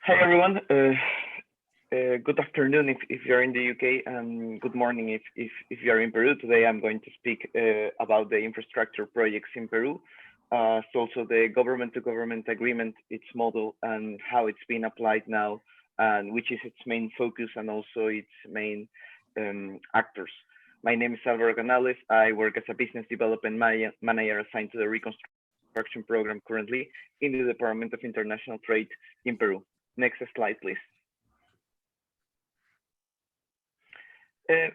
Hi everyone. Good afternoon if you're in the UK, and good morning if you're in Peru. Today I'm going to speak about the infrastructure projects in Peru. So also the government-to-government agreement, its model, and how it's been applied now, and which is its main focus and also its main actors. My name is Alfaro. I work as a business development manager assigned to the reconstruction program currently in the Department of International Trade in Peru. Next slide, please.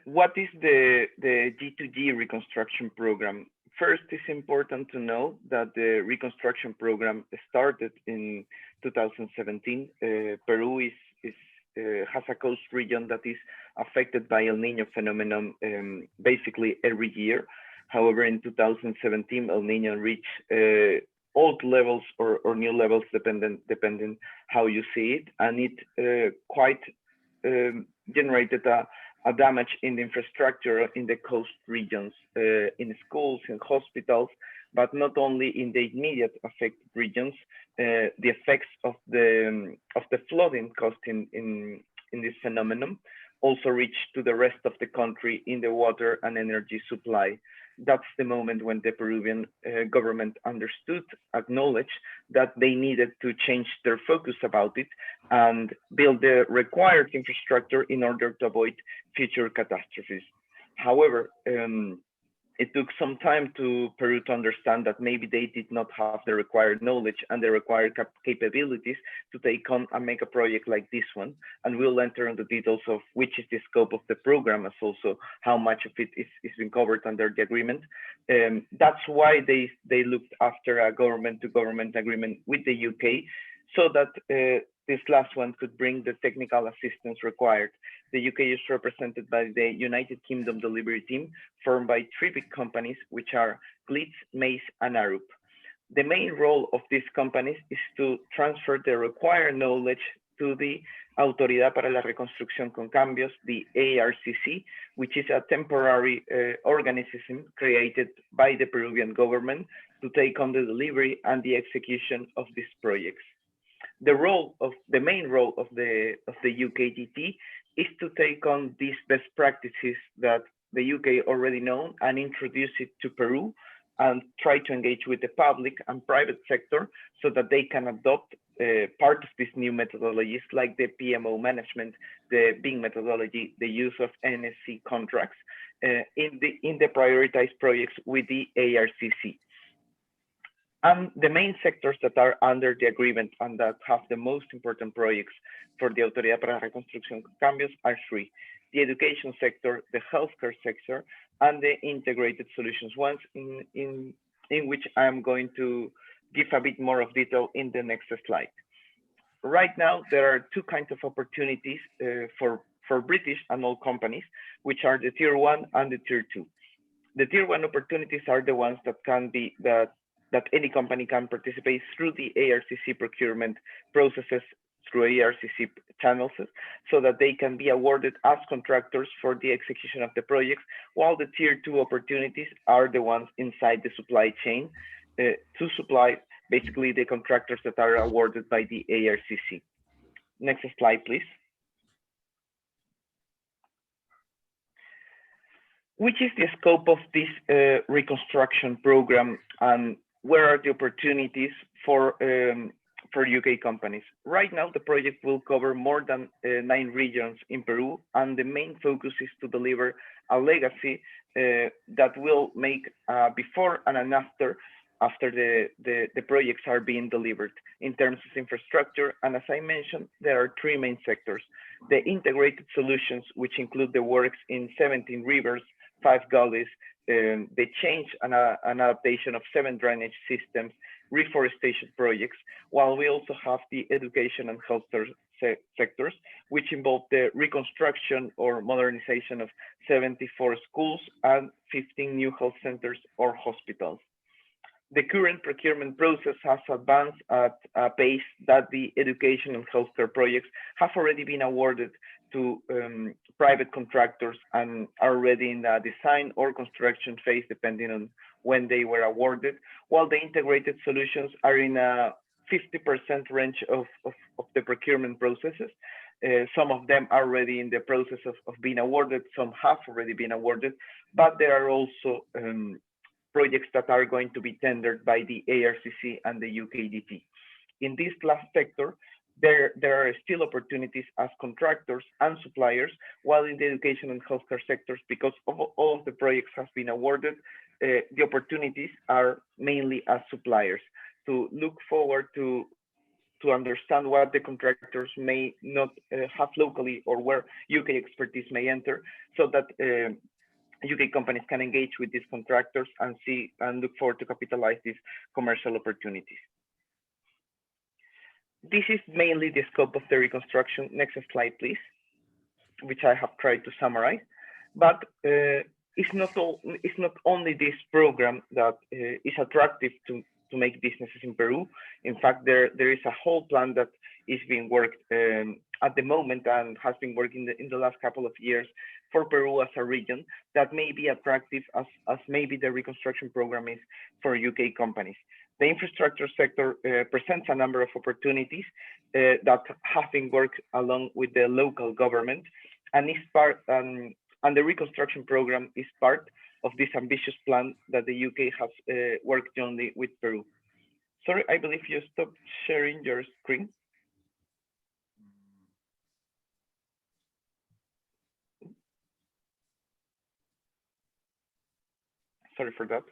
What is the G2G reconstruction program? First, it's important to know that the reconstruction program started in 2017. Peru has a coast region that is affected by El Niño phenomenon basically every year. However, in 2017, El Niño reached old levels or new levels, depending how you see it, and it quite generated a damage in the infrastructure in the coast regions, in schools and hospitals, but not only in the immediate affected regions. The effects of the flooding caused in this phenomenon also reached to the rest of the country in the water and energy supply. That's the moment when the Peruvian government understood, acknowledged that they needed to change their focus about it and build the required infrastructure in order to avoid future catastrophes. However, it took some time to Peru to understand that maybe they did not have the required knowledge and the required capabilities to take on a mega project like this one. And we'll enter into the details of which is the scope of the program, as also how much of it is being covered under the agreement. That's why they looked after a government-to-government agreement with the UK, so that this last one could bring the technical assistance required. The UK is represented by the United Kingdom delivery team, formed by 3 big companies, which are Glitz, Mace, and Arup. The main role of these companies is to transfer the required knowledge to the Autoridad para la Reconstrucción con Cambios, the ARCC, which is a temporary organism created by the Peruvian government to take on the delivery and the execution of these projects. The main role of the UKGT is to take on these best practices that the UK already know and introduce it to Peru, and try to engage with the public and private sector so that they can adopt part of these new methodologies, like the PMO management, the BIM methodology, the use of NEC contracts in the prioritized projects with the ARCC. And the main sectors that are under the agreement and that have the most important projects for the Autoridad para la Reconstrucción con Cambios are 3: the education sector, the healthcare sector, and the integrated solutions ones, in which I am going to give a bit more of detail in the next slide. Right now, there are 2 kinds of opportunities for British and all companies, which are the Tier 1 and the Tier 2. The Tier 1 opportunities are the ones that can be that any company can participate through the ARCC procurement processes, through ARCC channels, so that they can be awarded as contractors for the execution of the projects, while the Tier 2 opportunities are the ones inside the supply chain to supply basically the contractors that are awarded by the ARCC. Next slide, please. Which is the scope of this reconstruction program, and where are the opportunities for UK companies? Right now, the project will cover more than 9 regions in Peru, and the main focus is to deliver a legacy that will make before and an after the projects are being delivered in terms of infrastructure. And as I mentioned, there are 3 main sectors: the integrated solutions, which include the works in 17 rivers, 5 gullies, the change and adaptation of 7 drainage systems, reforestation projects, while we also have the education and healthcare sectors, which involve the reconstruction or modernization of 74 schools and 15 new health centers or hospitals. the current procurement process has advanced at a pace that the education and healthcare projects have already been awarded to private contractors and are already in the design or construction phase, depending on when they were awarded, while the integrated solutions are in a 50% range of the procurement processes. Some of them are already in the process of being awarded, some have already been awarded, but there are also projects that are going to be tendered by the ARCC and the UKDT. In this last sector, there are still opportunities as contractors and suppliers, while in the education and healthcare sectors, because all of the projects have been awarded, the opportunities are mainly as suppliers. To look forward to understand what the contractors may not have locally or where UK expertise may enter, so that UK companies can engage with these contractors and see and look forward to capitalize these commercial opportunities. This is mainly the scope of the reconstruction. Next slide, please, which I have tried to summarize. But it's not only this program that is attractive to make businesses in Peru. In fact, there is a whole plan that is being worked at the moment and has been working in the last couple of years for Peru as a region that may be attractive as maybe the reconstruction program is for UK companies. The infrastructure sector presents a number of opportunities that have been worked along with the local government, and is part and the reconstruction program is part of this ambitious plan that the UK has worked jointly with Peru. Sorry, I believe you stopped sharing your screen. Sorry for that.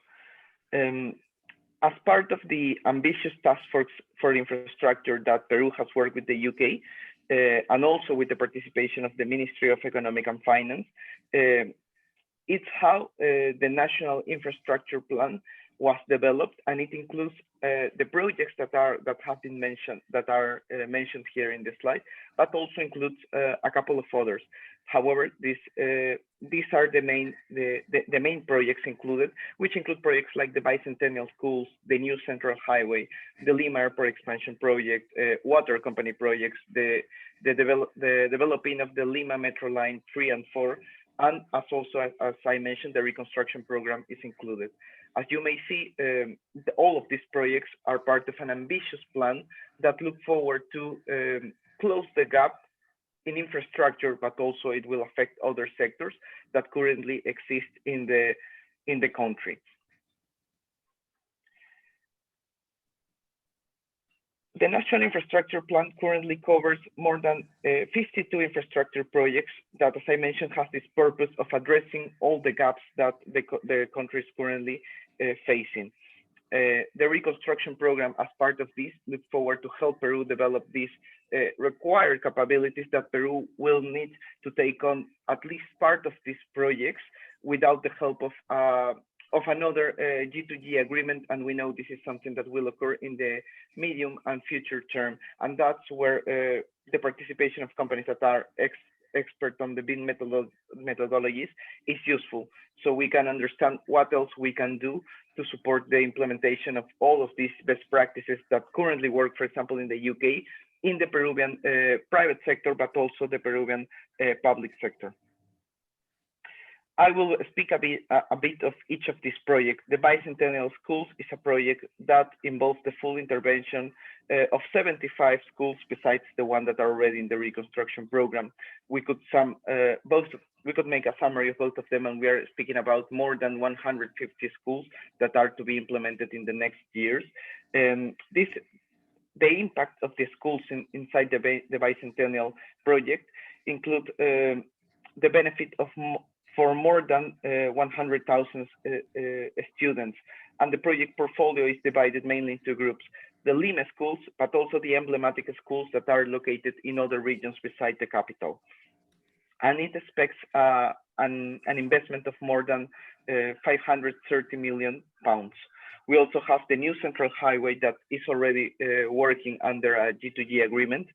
As part of the ambitious task force for infrastructure that Peru has worked with the UK, and also with the participation of the Ministry of Economic and Finance, it's how the National Infrastructure Plan was developed, and it includes the projects that have been mentioned, that are mentioned here in the slide, but also includes a couple of others. However, these are the main projects included, which include projects like the Bicentennial Schools, the new Central Highway, the Lima Airport Expansion Project, water company projects, the developing of the Lima Metro Line 3 and 4, and as I mentioned, the reconstruction program is included. As you may see, all of these projects are part of an ambitious plan that look forward to close the gap in infrastructure, but also it will affect other sectors that currently exist in the country. The National Infrastructure Plan currently covers more than 52 infrastructure projects that, as I mentioned, has this purpose of addressing all the gaps that the country is currently facing. The reconstruction program, as part of this, looks forward to help Peru develop these required capabilities that Peru will need to take on at least part of these projects without the help of another G2G agreement, and we know this is something that will occur in the medium and future term, and that's where the participation of companies that are expert on the BIM methodologies is useful, so we can understand what else we can do to support the implementation of all of these best practices that currently work, for example, in the UK, in the Peruvian private sector, but also the Peruvian public sector. I will speak a bit of each of these projects. The Bicentennial Schools is a project that involves the full intervention of 75 schools, besides the one that are already in the reconstruction program. We could make a summary of both of them, and we are speaking about more than 150 schools that are to be implemented in the next years. The impact of the schools inside the Bicentennial project include the benefit of for more than 100,000 students. And the project portfolio is divided mainly into groups. The Lima schools, but also the emblematic schools that are located in other regions beside the capital. And it expects an investment of more than 530 million pounds. We also have the new Central Highway that is already working under a G2G agreement.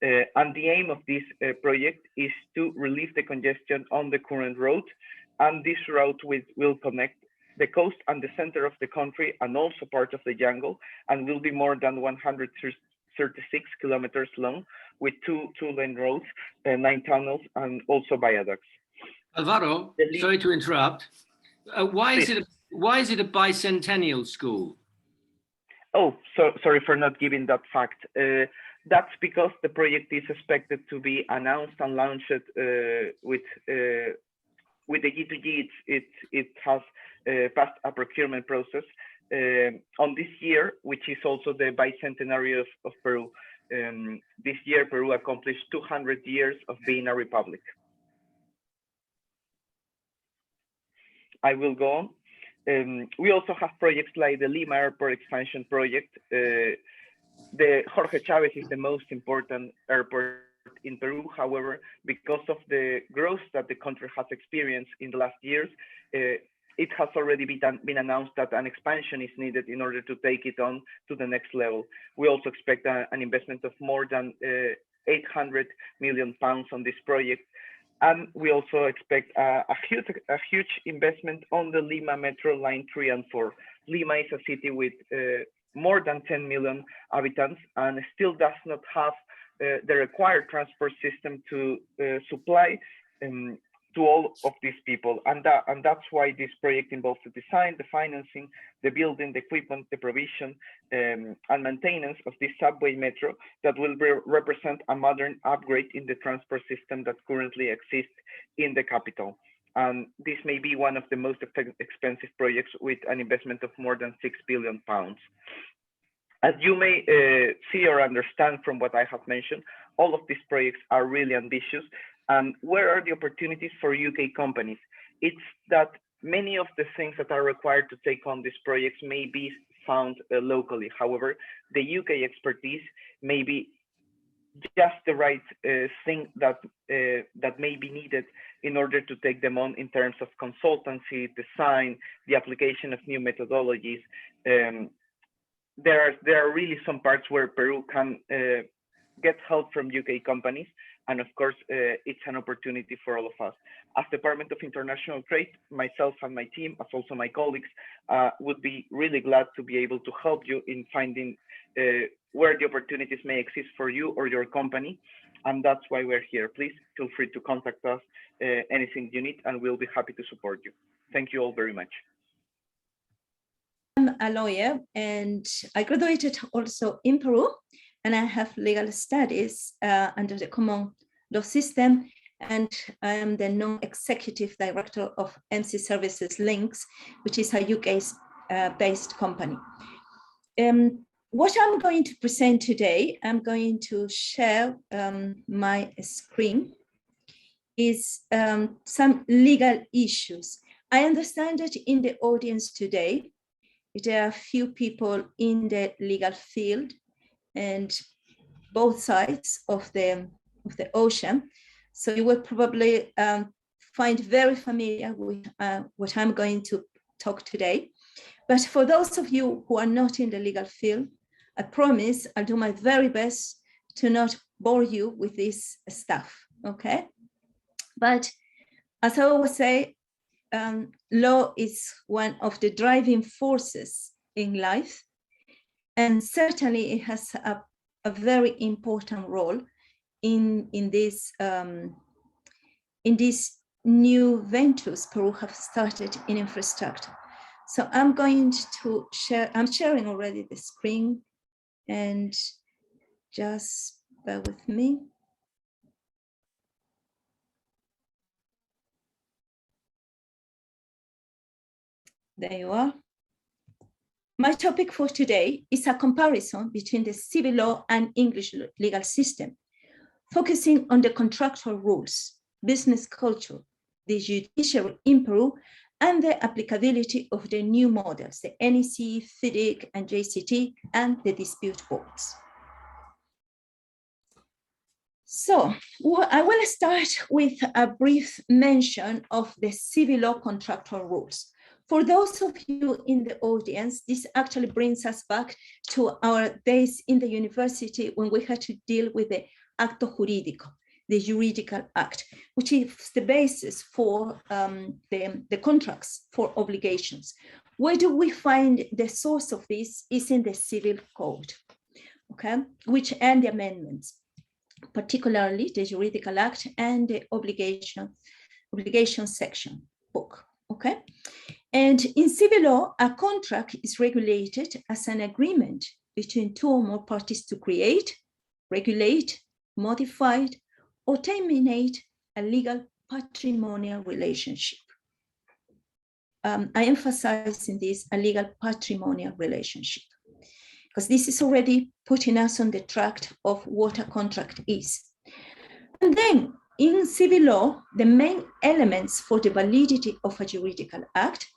And the aim of this project is to relieve the congestion on the current road. And this route will connect the coast and the center of the country, and also part of the jungle, and will be more than 136 kilometers long, with two-lane roads, 9 tunnels, and also viaducts. Alvaro, sorry to interrupt. Why is it a bicentennial school? Oh, sorry for not giving that fact. That's because the project is expected to be announced and launched with the G2G. It has passed a procurement process on this year, which is also the bicentenary of Peru. This year, Peru accomplished 200 years of being a republic. I will go on. We also have projects like the Lima Airport expansion project. The Jorge Chavez is the most important airport in Peru. However, because of the growth that the country has experienced in the last years, it has already been announced that an expansion is needed in order to take it on to the next level. We also expect an investment of more than 800 million pounds on this project. And we also expect a huge investment on the Lima Metro Line 3 and 4. Lima is a city with more than 10 million inhabitants and still does not have the required transport system to supply to all of these people. And that's why this project involves the design, the financing, the building, the equipment, the provision, and maintenance of this subway metro that will represent a modern upgrade in the transport system that currently exists in the capital. And this may be one of the most expensive projects with an investment of more than 6 billion pounds. As you may see or understand from what I have mentioned, all of these projects are really ambitious. And where are the opportunities for UK companies? It's that many of the things that are required to take on these projects may be found locally. However, the UK expertise may be just the right thing that may be needed in order to take them on in terms of consultancy, design, the application of new methodologies. There are really some parts where Peru can get help from UK companies. And of course, it's an opportunity for all of us. As Department of International Trade, myself and my team, as also my colleagues, would be really glad to be able to help you in finding where the opportunities may exist for you or your company. And that's why we're here. Please feel free to contact us, anything you need, and we'll be happy to support you. Thank you all very much. I'm a lawyer and I graduated also in Peru. And I have legal studies under the common law system, and I am the non-executive director of MC Services Links, which is a UK-based company. What I'm going to present today, I'm going to share my screen, is some legal issues. I understand that in the audience today, there are few people in the legal field, and both sides of the ocean. So you will probably find very familiar with what I'm going to talk today. But for those of you who are not in the legal field, I promise I'll do my very best to not bore you with this stuff, okay? But as I always say, law is one of the driving forces in life. And certainly it has a very important role in these new ventures Peru have started in infrastructure. So I'm going to share, I'm sharing already the screen, and just bear with me. There you are. My topic for today is a comparison between the civil law and English legal system, focusing on the contractual rules, business culture, the judiciary in Peru, and the applicability of the new models, the NEC, FIDIC, and JCT, and the dispute boards. So I will start with a brief mention of the civil law contractual rules. For those of you in the audience, this actually brings us back to our days in the university when we had to deal with the acto jurídico. the juridical act, which is the basis for the contracts for obligations. Where do we find the source of this? Is in the civil code, okay, which and the amendments, particularly the juridical act and the obligation section book, okay? And in civil law, a contract is regulated as an agreement between two or more parties to create, regulate, modify, or terminate a legal patrimonial relationship. I emphasize in this a legal patrimonial relationship, because this is already putting us on the track of what a contract is. And then in civil law, the main elements for the validity of a juridical act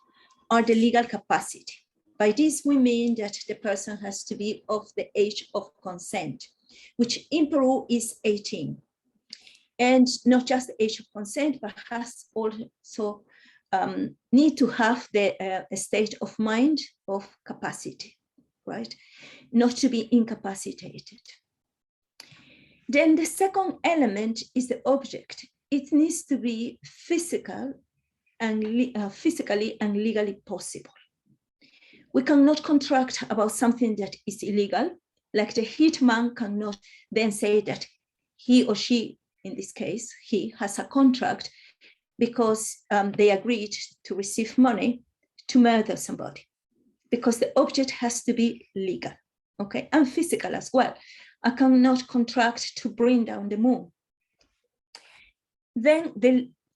are the legal capacity. By this, we mean that the person has to be of the age of consent, which in Peru is 18. And not just the age of consent, but has also need to have the state of mind of capacity, right? Not to be incapacitated. Then the second element is the object. It needs to be physically and legally possible. We cannot contract about something that is illegal, like the hitman cannot then say that he or she, in this case, he has a contract because they agreed to receive money to murder somebody, because the object has to be legal, okay, and physical as well. I cannot contract to bring down the moon. Then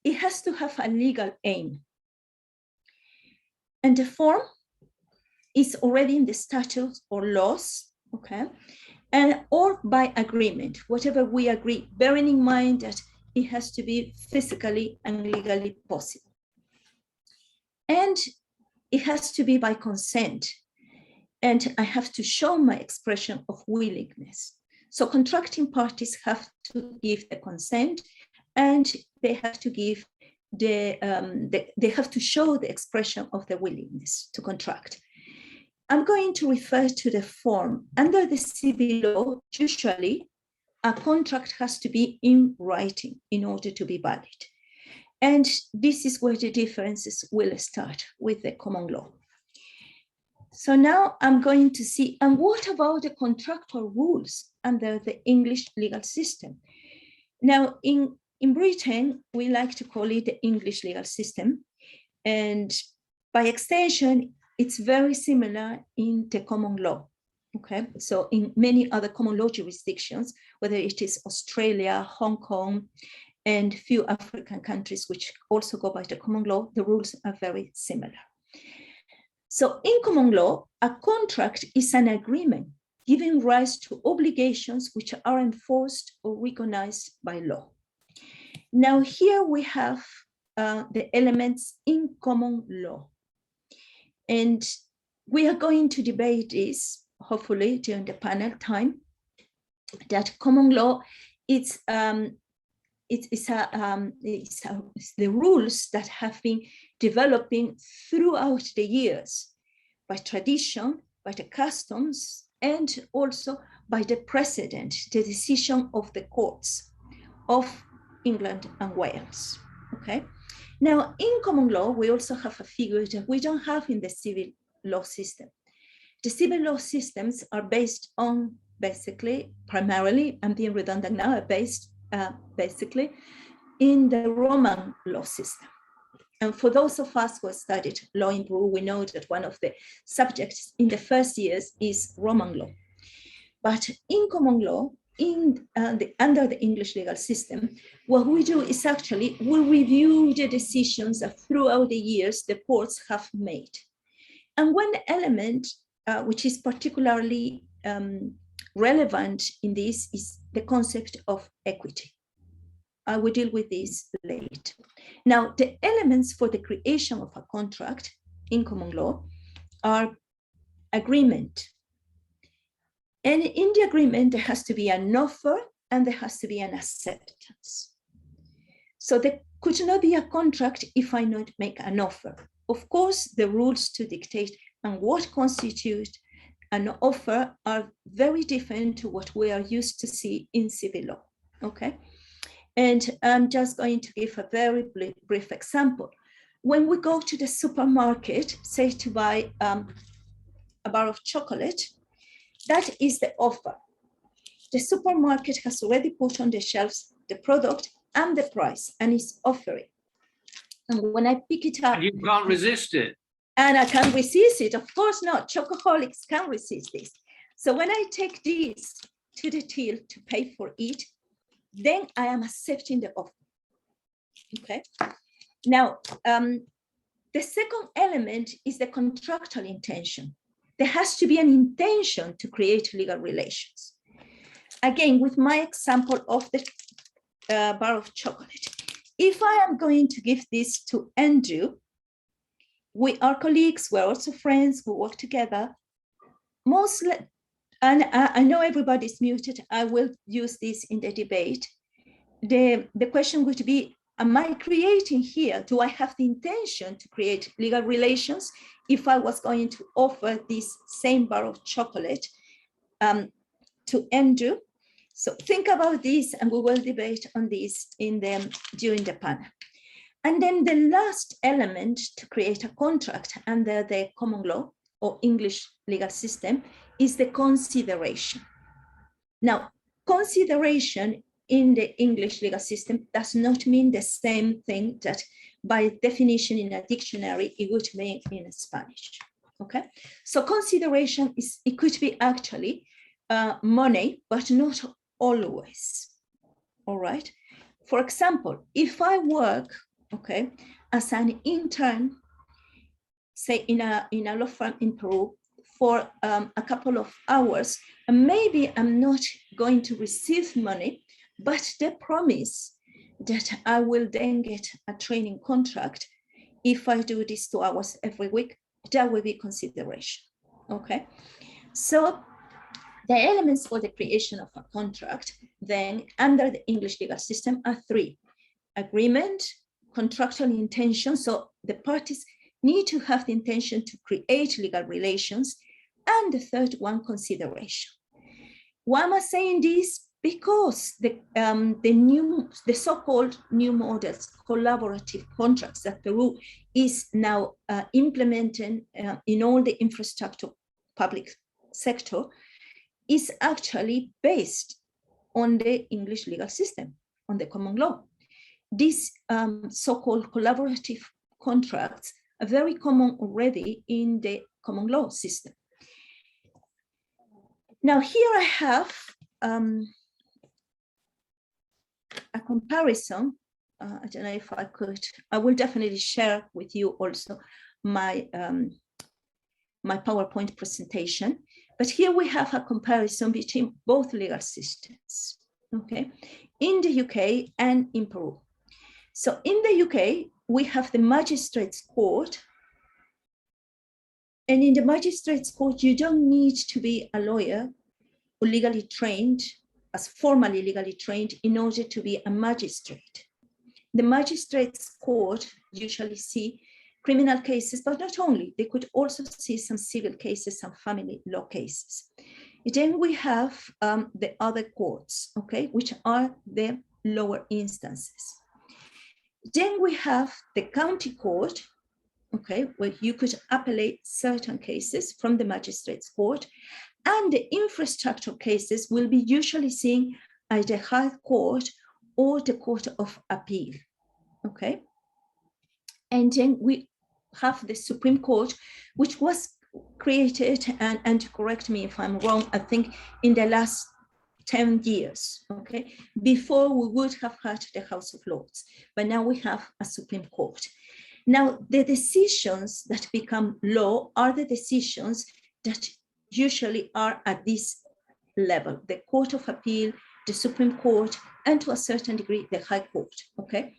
it has to have a legal aim. And the form is already in the statutes or laws, okay, and or by agreement, whatever we agree, bearing in mind that it has to be physically and legally possible. And it has to be by consent. And I have to show my expression of willingness. So contracting parties have to give the consent, and they have to give they have to show the expression of the willingness to contract. I'm going to refer to the form. Under the civil law, usually a contract has to be in writing in order to be valid. And this is where the differences will start with the common law. So now I'm going to see, and what about the contractual rules under the English legal system? Now, in Britain, we like to call it the English legal system. And by extension, it's very similar in the common law, okay? So in many other common law jurisdictions, whether it is Australia, Hong Kong, and few African countries which also go by the common law, the rules are very similar. So in common law, a contract is an agreement giving rise to obligations which are enforced or recognized by law. Now here we have the elements in common law. And we are going to debate this, hopefully during the panel time, that common law, it's the rules that have been developing throughout the years by tradition, by the customs, and also by the precedent, the decision of the courts of England and Wales, okay? Now, in common law, we also have a figure that we don't have in the civil law system. The civil law systems are based on basically, primarily, I'm being redundant now, are based basically in the Roman law system. And for those of us who have studied law in Peru, we know that one of the subjects in the first years is Roman law. But in common law, under the English legal system, what we do is actually we review the decisions that throughout the years the courts have made. And one element which is particularly relevant in this is the concept of equity. I will deal with this later. Now, the elements for the creation of a contract in common law are agreement. And in the agreement, there has to be an offer and there has to be an acceptance. So there could not be a contract if I not make an offer. Of course, the rules to dictate and what constitutes an offer are very different to what we are used to see in civil law, okay? And I'm just going to give a very brief example. When we go to the supermarket, say to buy a bar of chocolate, that is the offer. The supermarket has already put on the shelves the product and the price, and is offering. And when I pick it up, and you can't resist it. And I can't resist it. Of course not. Chocoholics can resist this. So when I take this to the till to pay for it, then I am accepting the offer. Okay. Now, the second element is the contractual intention. There has to be an intention to create legal relations. Again, with my example of the bar of chocolate, if I am going to give this to Andrew, we are colleagues, we're also friends, we work together. Mostly, and I know everybody's muted, I will use this in the debate. The question would be, am I creating here, do I have the intention to create legal relations if I was going to offer this same bar of chocolate to Andrew? So think about this, and we will debate on this during the panel. And then the last element to create a contract under the common law or English legal system is the consideration. Now, consideration in the English legal system does not mean the same thing that by definition in a dictionary it would mean in Spanish. Okay, so consideration it could be actually money, but not always. All right. For example, if I work, okay, as an intern, say in a law firm in Peru for a couple of hours, and maybe I'm not going to receive money, but they promise that I will then get a training contract if I do this 2 hours every week, that will be consideration. Okay, so the elements for the creation of a contract then under the English legal system are three: agreement, contractual intention, so the parties need to have the intention to create legal relations, and the third one, consideration. Why am I saying this? Because the so-called new models, collaborative contracts that Peru is now implementing in all the infrastructure public sector is actually based on the English legal system, on the common law. These so-called collaborative contracts are very common already in the common law system. Now here I have a comparison. I don't know if I could, I will definitely share with you also my, my PowerPoint presentation. But here we have a comparison between both legal systems, okay, in the UK and in Peru. So in the UK, we have the Magistrates Court. And in the Magistrates Court, you don't need to be a lawyer or legally trained, as formally legally trained, in order to be a magistrate. The Magistrates Court usually see criminal cases, but not only, they could also see some civil cases, some family law cases. Then we have the other courts, okay, which are the lower instances. Then we have the county court, okay, where you could appellate certain cases from the Magistrates Court, and the infrastructure cases will be usually seen at the High Court or the Court of Appeal, okay? And then we have the Supreme Court, which was created, and correct me if I'm wrong, I think in the last 10 years, okay? Before we would have had the House of Lords, but now we have a Supreme Court. Now, the decisions that become law are the decisions that usually are at this level, the Court of Appeal, the Supreme Court, and to a certain degree, the High Court, okay?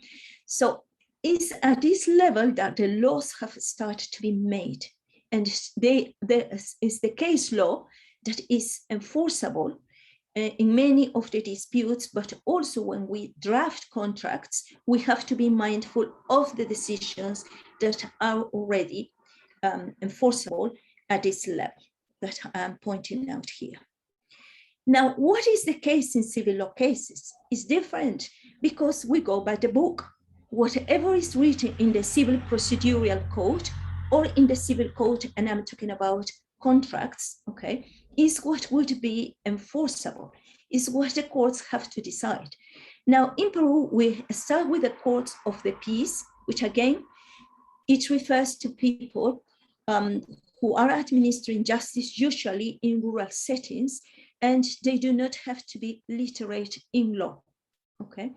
So it's at this level that the laws have started to be made. And there is the case law that is enforceable in many of the disputes, but also when we draft contracts, we have to be mindful of the decisions that are already enforceable at this level that I'm pointing out here. Now, what is the case in civil law cases? It's different because we go by the book. Whatever is written in the civil procedural code or in the civil code, and I'm talking about contracts, okay, is what would be enforceable, is what the courts have to decide. Now, in Peru, we start with the courts of the peace, which again, it refers to people who are administering justice usually in rural settings, and they do not have to be literate in law, okay?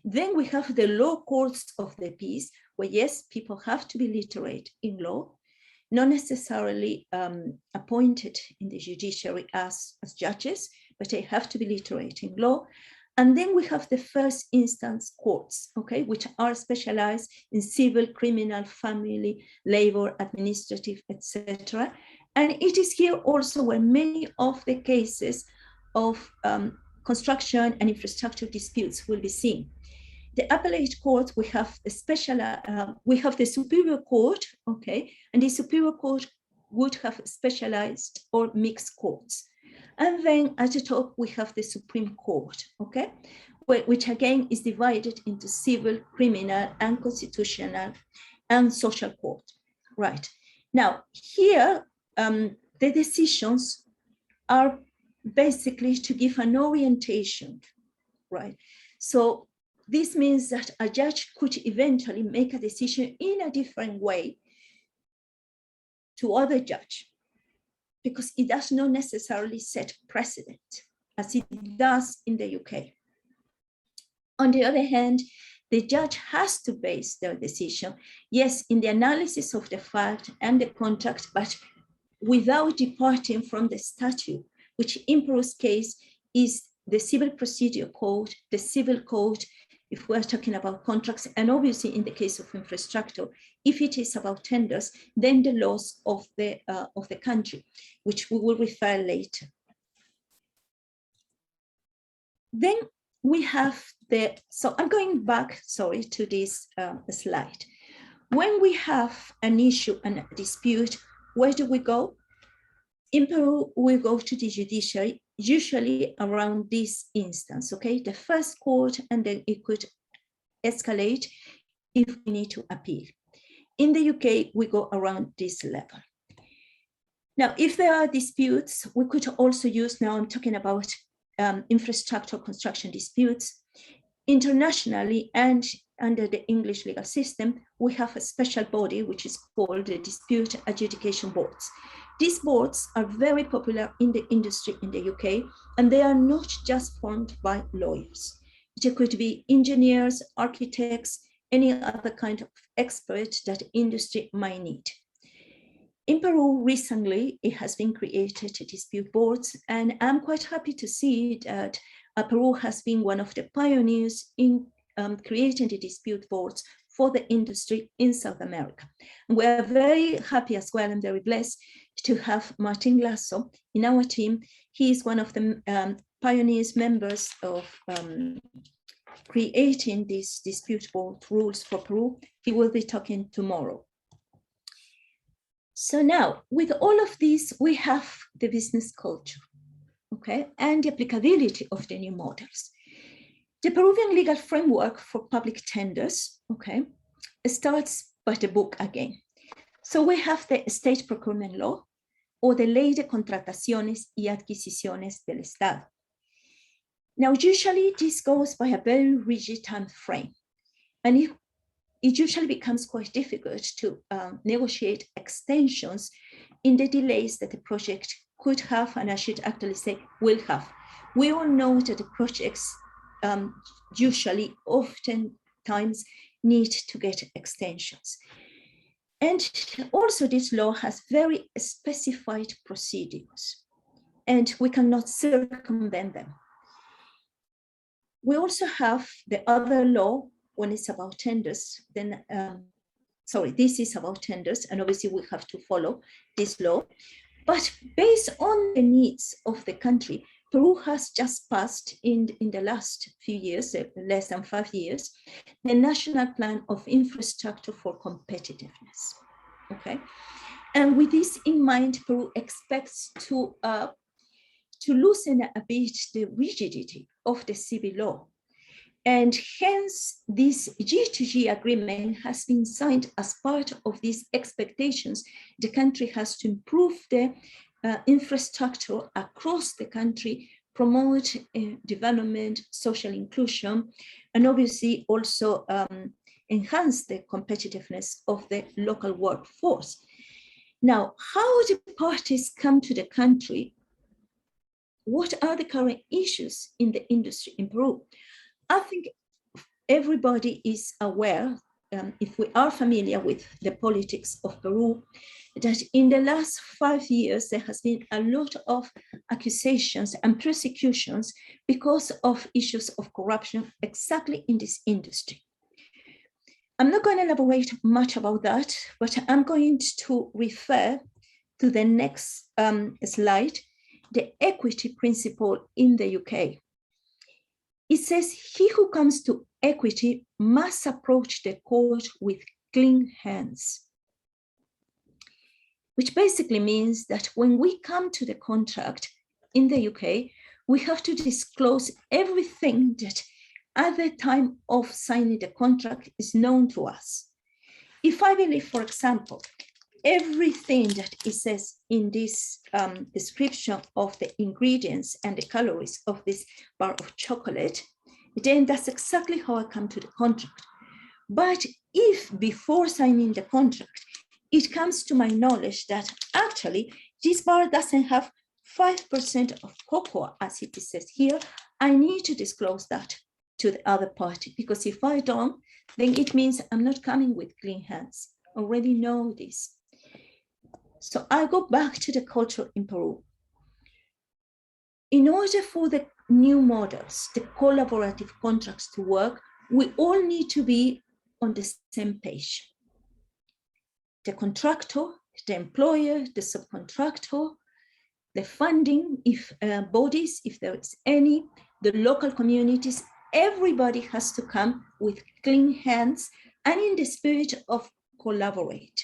Then we have the law courts of the peace, where yes, people have to be literate in law, not necessarily appointed in the judiciary as judges, but they have to be literate in law. And then we have the first instance courts, okay, which are specialized in civil, criminal, family, labor, administrative, etc. And it is here also where many of the cases of construction and infrastructure disputes will be seen. The appellate court, we have the superior court, okay, and the superior court would have specialized or mixed courts. And then at the top, we have the Supreme Court, okay, which again is divided into civil, criminal, and constitutional, and social court, right? Now, here, the decisions are basically to give an orientation, right? So this means that a judge could eventually make a decision in a different way to other judge, because it does not necessarily set precedent as it does in the UK. On the other hand, the judge has to base their decision, yes, in the analysis of the fact and the contract, but without departing from the statute, which in Peru's case is the Civil Procedure Code, the Civil Code, if we're talking about contracts, and obviously in the case of infrastructure, if it is about tenders, then the laws of the country, which we will refer later. Then we have so I'm going back, sorry, to this slide. When we have an issue and a dispute, where do we go? In Peru, we go to the judiciary, usually around this instance, okay? The first court, and then it could escalate if we need to appeal. In the UK, we go around this level. Now, if there are disputes, we could also use, now I'm talking about infrastructure construction disputes. Internationally and under the English legal system, we have a special body which is called the Dispute Adjudication Boards. These boards are very popular in the industry in the UK, and they are not just formed by lawyers. It could be engineers, architects, any other kind of expert that industry might need. In Peru, recently, it has been created dispute boards, and I'm quite happy to see that Peru has been one of the pioneers in creating the dispute boards for the industry in South America. And we are very happy as well and very blessed to have Martin Lasso in our team. He is one of the pioneers members of creating these dispute board rules for Peru. He will be talking tomorrow. So now, with all of this, we have the business culture, okay, and the applicability of the new models. The Peruvian legal framework for public tenders, okay, starts by the book again. So we have the state procurement law, or the Ley de Contrataciones y Adquisiciones del Estado. Now, usually this goes by a very rigid time frame, and it usually becomes quite difficult to negotiate extensions in the delays that the project could have, and I should actually say will have. We all know that the projects usually, oftentimes, need to get extensions. And also this law has very specified procedures, and we cannot circumvent them. We also have the other law when it's about tenders, then, sorry, this is about tenders, and obviously we have to follow this law. But based on the needs of the country, Peru has just passed in the last few years, less than 5 years, the National Plan of Infrastructure for Competitiveness, okay? And with this in mind, Peru expects to loosen a bit the rigidity of the civil law. And hence, this G2G agreement has been signed as part of these expectations. The country has to improve the infrastructure across the country, promote development, social inclusion, and obviously also enhance the competitiveness of the local workforce. Now, how do parties come to the country? What are the current issues in the industry in Peru? I think everybody is aware, if we are familiar with the politics of Peru, that in the last 5 years, there has been a lot of accusations and persecutions because of issues of corruption exactly in this industry. I'm not going to elaborate much about that, but I'm going to refer to the next slide, the equity principle in the UK. It says, he who comes to equity must approach the court with clean hands, which basically means that when we come to the contract in the UK, we have to disclose everything that at the time of signing the contract is known to us. If I believe, for example, everything that it says in this description of the ingredients and the calories of this bar of chocolate, then that's exactly how I come to the contract. But if before signing the contract, it comes to my knowledge that actually this bar doesn't have 5% of cocoa, as it says here, I need to disclose that to the other party, because if I don't, then it means I'm not coming with clean hands. I already know this. So I go back to the culture in Peru. In order for the new models, the collaborative contracts to work, we all need to be on the same page. The contractor, the employer, the subcontractor, the funding, if bodies, if there is any, the local communities, everybody has to come with clean hands and in the spirit of collaborate.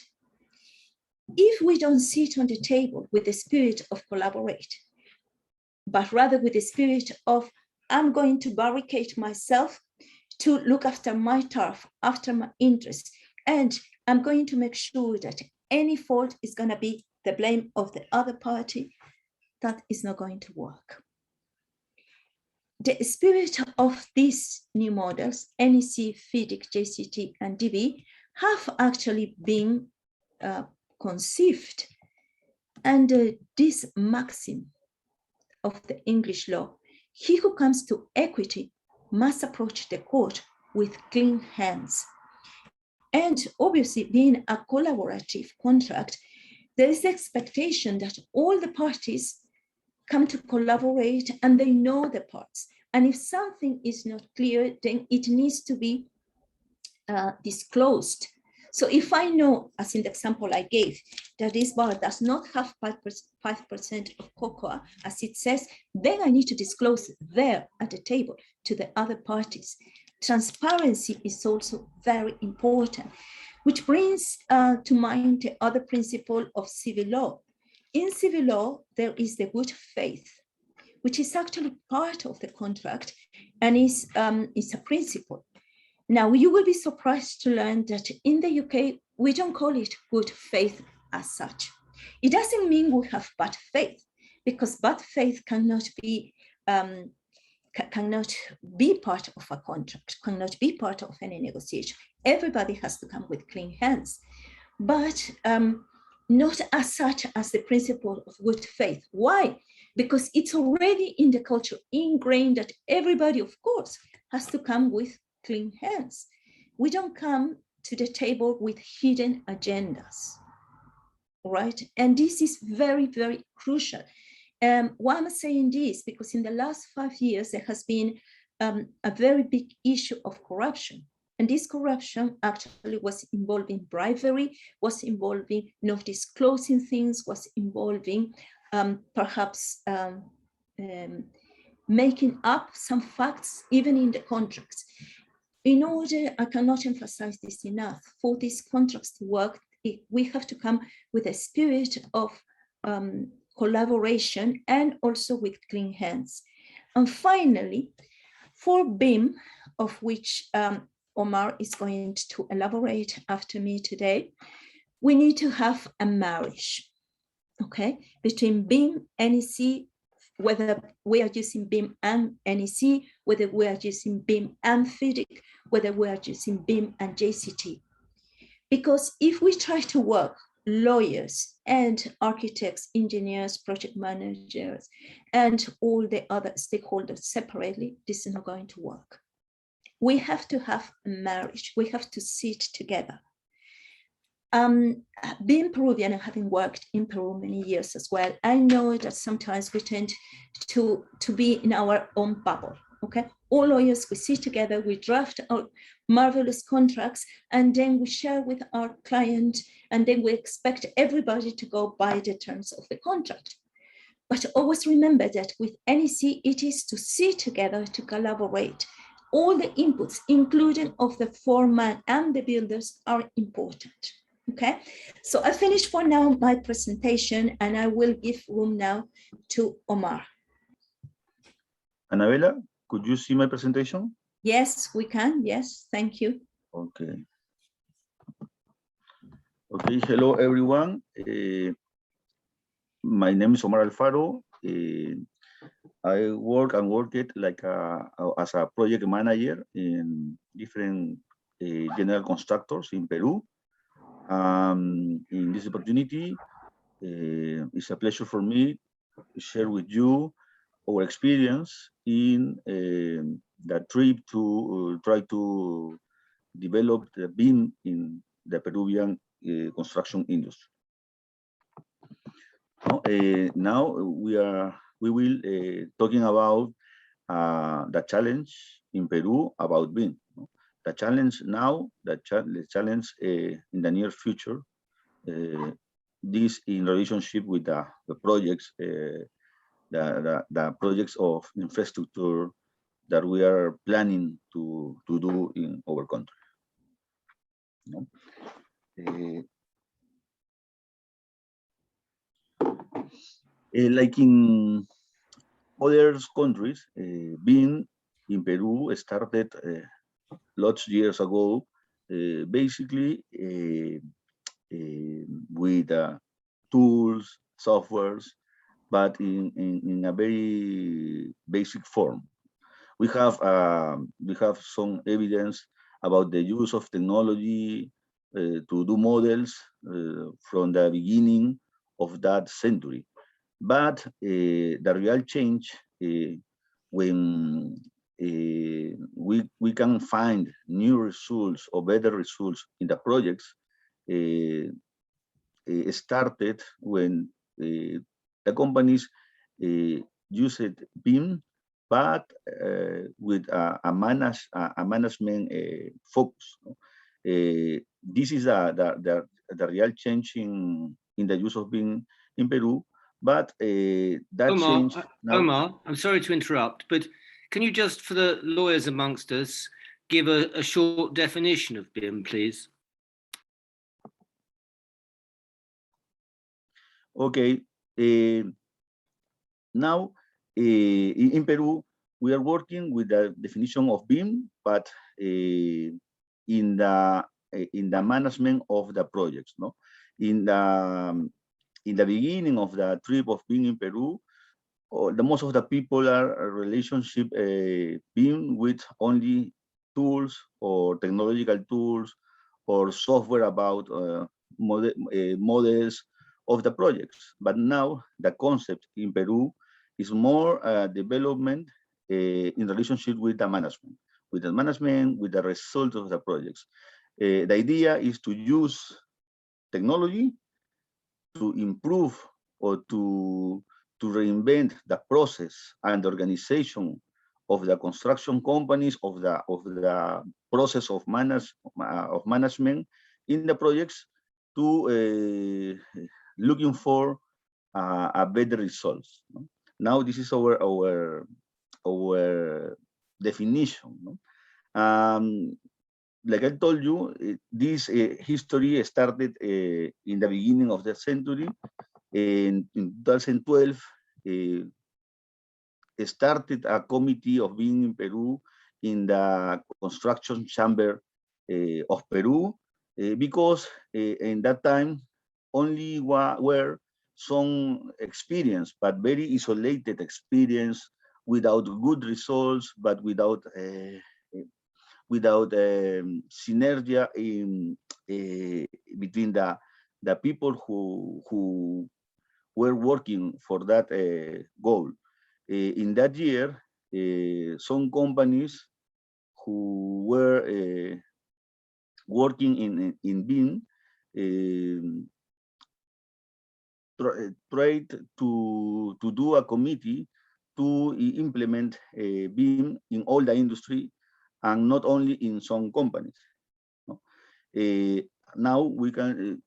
If we don't sit on the table with the spirit of collaborate, but rather with the spirit of, I'm going to barricade myself to look after my turf, after my interests, and I'm going to make sure that any fault is going to be the blame of the other party, that is not going to work. The spirit of these new models, NEC, FIDIC, JCT, and DB, have actually been conceived under this maxim of the English law: he who comes to equity must approach the court with clean hands. And obviously, being a collaborative contract, there is the expectation that all the parties come to collaborate and they know the parts. And if something is not clear, then it needs to be disclosed. So if I know, as in the example I gave, that this bar does not have 5% of cocoa, as it says, then I need to disclose there at the table to the other parties. Transparency is also very important, which brings to mind the other principle of civil law. In civil law, there is the good faith, which is actually part of the contract and is a principle. Now, you will be surprised to learn that in the UK, we don't call it good faith as such. It doesn't mean we have bad faith, because bad faith cannot be part of a contract, cannot be part of any negotiation. Everybody has to come with clean hands, but not as such as the principle of good faith. Why? Because it's already in the culture ingrained that everybody, of course, has to come with clean hands. We don't come to the table with hidden agendas, right? And this is very, very crucial. Why am I saying this? Because in the last 5 years, there has been a very big issue of corruption. And this corruption actually was involving bribery, was involving not disclosing things, was involving perhaps making up some facts, even in the contracts. In order, I cannot emphasize this enough, for these contracts to work, we have to come with a spirit of collaboration and also with clean hands. And finally, For BIM, of which Omar is going to elaborate after me today, we need to have a marriage, okay, between BIM, NEC, whether we are using BIM and NEC, whether we are using BIM and FIDIC, whether we are using BIM and JCT. Because if we try to work lawyers and architects, engineers, project managers, and all the other stakeholders separately, this is not going to work. We have to have a marriage. We have to sit together. Being Peruvian and having worked in Peru many years as well, I know that sometimes we tend to be in our own bubble, okay? All lawyers, we sit together, we draft out marvelous contracts, and then we share with our client, and then we expect everybody to go by the terms of the contract. But always remember that with NEC, it is to sit together, to collaborate. All the inputs, including of the foreman and the builders, are important. Okay, so I finished for now my presentation, and I will give room now to Omar. Annabella, could you see my presentation? Yes, we can. Yes, thank you. Okay. Okay, hello everyone. My name is Omar Alfaro. I worked like as a project manager in different general constructors in Peru. In this opportunity, it's a pleasure for me to share with you our experience in the trip to try to develop the BIM in the Peruvian construction industry. Now we will talking about the challenge in Peru about BIM. The challenge now, the challenge in the near future, this in relationship with the projects, the projects of infrastructure that we are planning to do in our country. Like in other countries, BIM in Peru started lots of years ago, basically with tools, softwares, but in a very basic form. We have some evidence about the use of technology to do models from the beginning of that century. But the real change when we can find new results or better results in the projects started when the companies used BIM, but with a management focus. This is the real change in the use of BIM in Peru. But that change now. Omar, I'm sorry to interrupt, but can you just, for the lawyers amongst us, give a short definition of BIM, please? Okay. Now, in Peru, we are working with the definition of BIM, but in the management of the projects. No, in the beginning of the trip of BIM in Peru, the most of the people are relationship BIM with only tools or technological tools or software about models of the projects. But now the concept in Peru is more development in relationship with the management, with the result of the projects. The idea is to use technology to improve or to reinvent the process and organization of the construction companies, of the process of management in the projects, to looking for a better results. Now this is our definition. Like I told you, this history started in the beginning of the century. In 2012, started a committee of BIM in Peru in the construction chamber of Peru because in that time only were some experience, but very isolated experience without good results, but without synergy between the people who were working for that goal. In that year, some companies who were working in BIM tried to do a committee to implement BIM in all the industry and not only in some companies. No? Now we can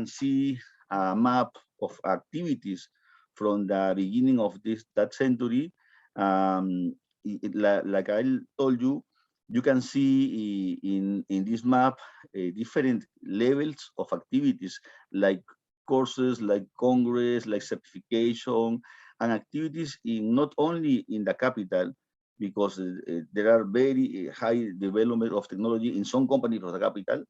see a map of activities from the beginning of that century. Like I told you, you can see in this map different levels of activities like courses, like Congress, like certification, and activities in not only in the capital, because there are very high development of technology in some companies of the capital,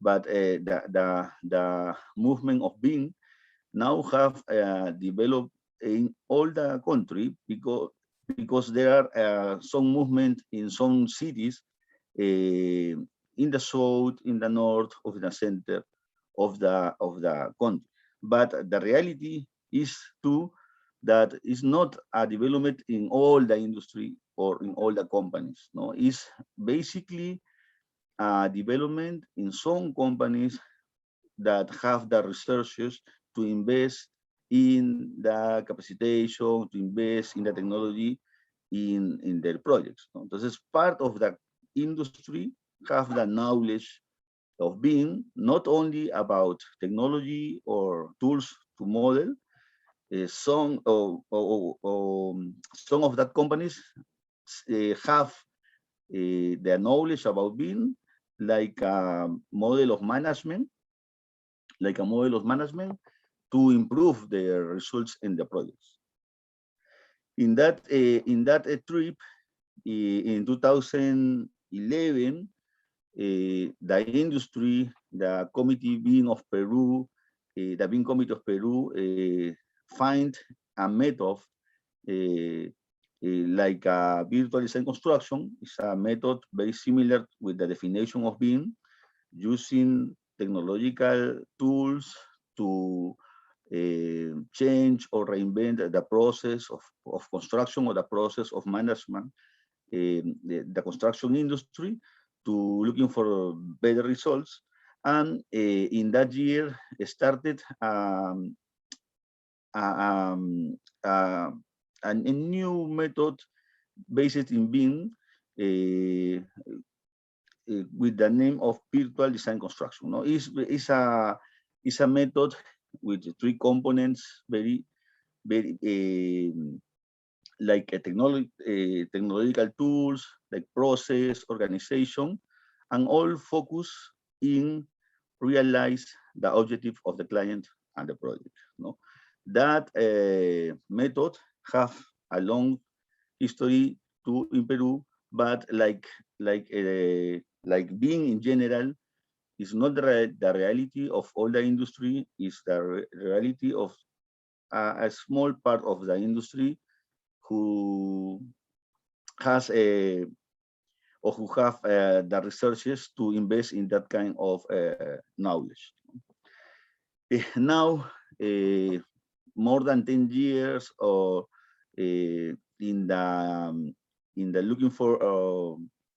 but the movement of BIM now have developed in all the country because there are some movement in some cities in the south, in the north, of the center of the country. But the reality is too that it's not a development in all the industry or in all the companies. No, it's basically a development in some companies that have the resources to invest in the capacitation, to invest in the technology in their projects. No? Entonces, part of the industry have the knowledge of being not only about technology or tools to model. Some of that companies have the knowledge about being like a model of management, to improve their results in the projects. In that trip in 2011, the industry, the Committee BIM of Peru, the BIM Committee of Peru find a method like a virtual design construction. It's a method very similar with the definition of BIM, using technological tools to change or reinvent the process of construction or the process of management, the construction industry, to looking for better results. And in that year started a new method based in BIM with the name of virtual design construction. No, it's a method with 3 components, very like a technological tools, like process, organization, and all focus in realize the objective of the client and the project. No, that method have a long history too in Peru, but like being in general is not the reality of all the industry. Is the reality of a small part of the industry who has or who have the researchers to invest in that kind of knowledge. Now, more than 10 years or in the looking for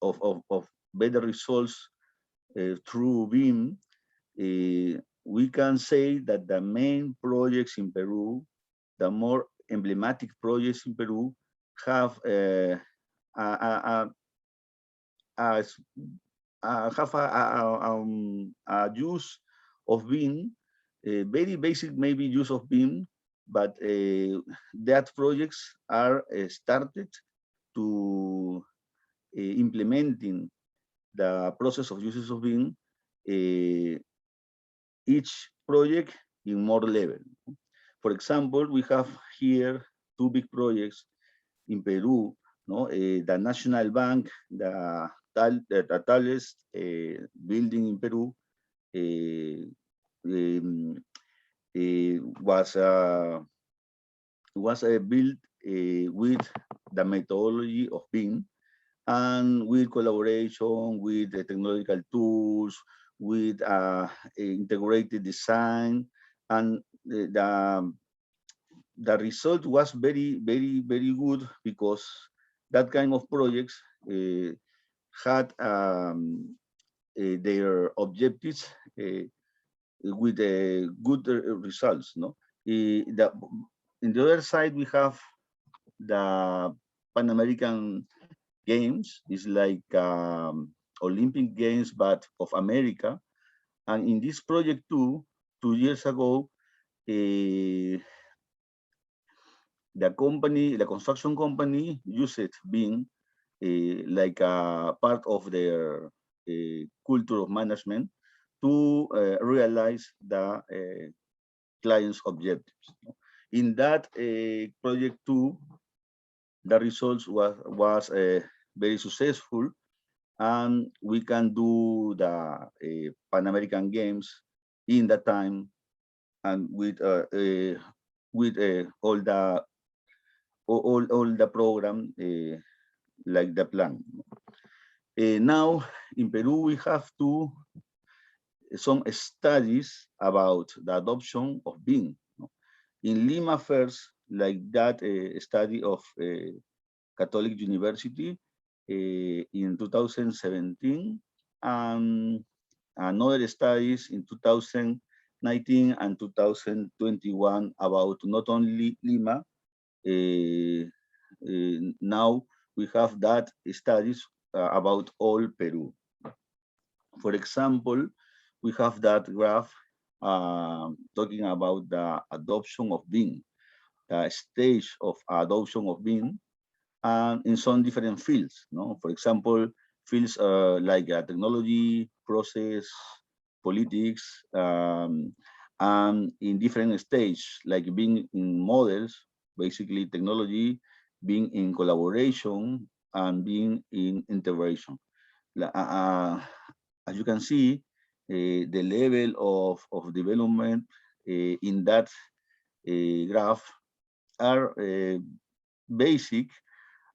of better results through BIM, we can say that the main projects in Peru, the more emblematic projects in Peru, have a use of BIM, very basic maybe use of BIM, but that projects are started to implementing the process of uses of BIM, each project in more level. For example, we have here 2 big projects in Peru, no, the National Bank, the tallest building in Peru, was built with the methodology of BIM and with collaboration with the technological tools, with integrated design, and the result was very good, because that kind of projects had their objectives with good results. No, in the other side we have the Pan American Games. It's like Olympic Games but of America, and in this project too, 2 years ago, the construction company used BIM like a part of their culture of management to realize the client's objectives. In that project too, the results was very successful, and we can do the Pan American Games in that time, and with all the program like the plan. Now in Peru we have some studies about the adoption of BIM. In Lima first, like that study of Catholic University in 2017, and another studies in 2019 and 2021 about not only Lima. Now we have that studies about all Peru. For example, we have that graph talking about the adoption of BIM, the stage of adoption of BIM, and in some different fields. No, for example, fields like technology, process, politics, and in different stages, like being in models, basically technology, being in collaboration, and being in integration. As you can see, the level of development in that graph are basic,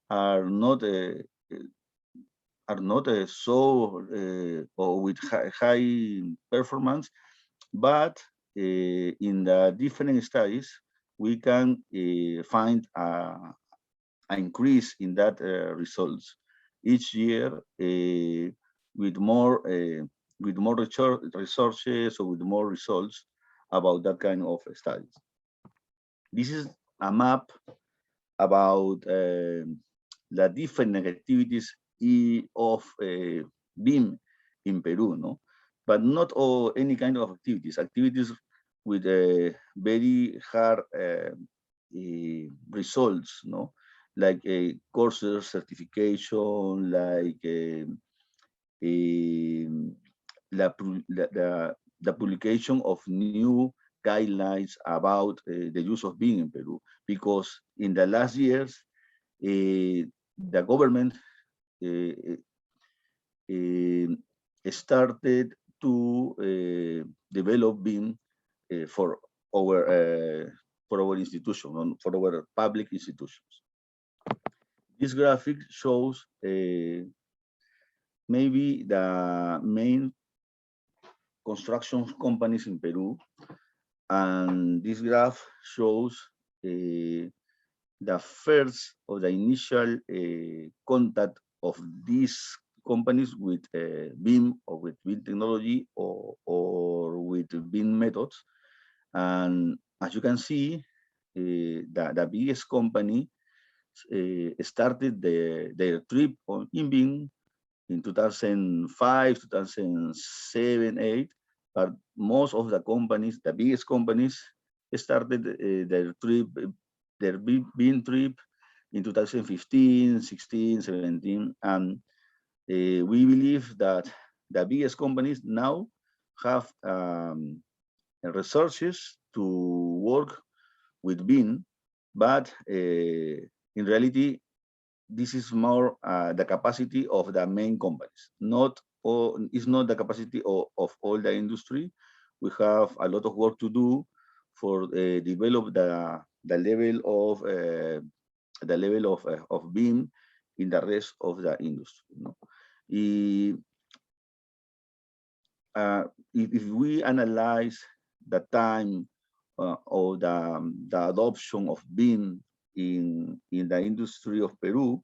are not so or with high performance, but in the different studies we can find an increase in that results each year with more resources or with more results about that kind of studies. This is a map about the different activities of BIM in Peru, no? But not all any kind of activities with very hard results, no? Like courses, certification, like the publication of new guidelines about the use of BIM in Peru, because in the last years the government started to develop BIM for our institution, for our public institutions. This graphic shows maybe the main construction companies in Peru, and this graph shows the first or the initial contact of these companies with BIM or with BIM technology or with BIM methods. And as you can see, the biggest company started their trip in BIM in 2005, 2007, 8, but most of the companies, the biggest companies, started their BIM trip in 2015, 16, 17, and we believe that the biggest companies now have resources to work with BIM, but in reality, this is more the capacity of the main companies, it's not the capacity of all the industry. We have a lot of work to do for develop the level of BIM in the rest of the industry. If we analyze the time or the adoption of BIM in the industry of Peru,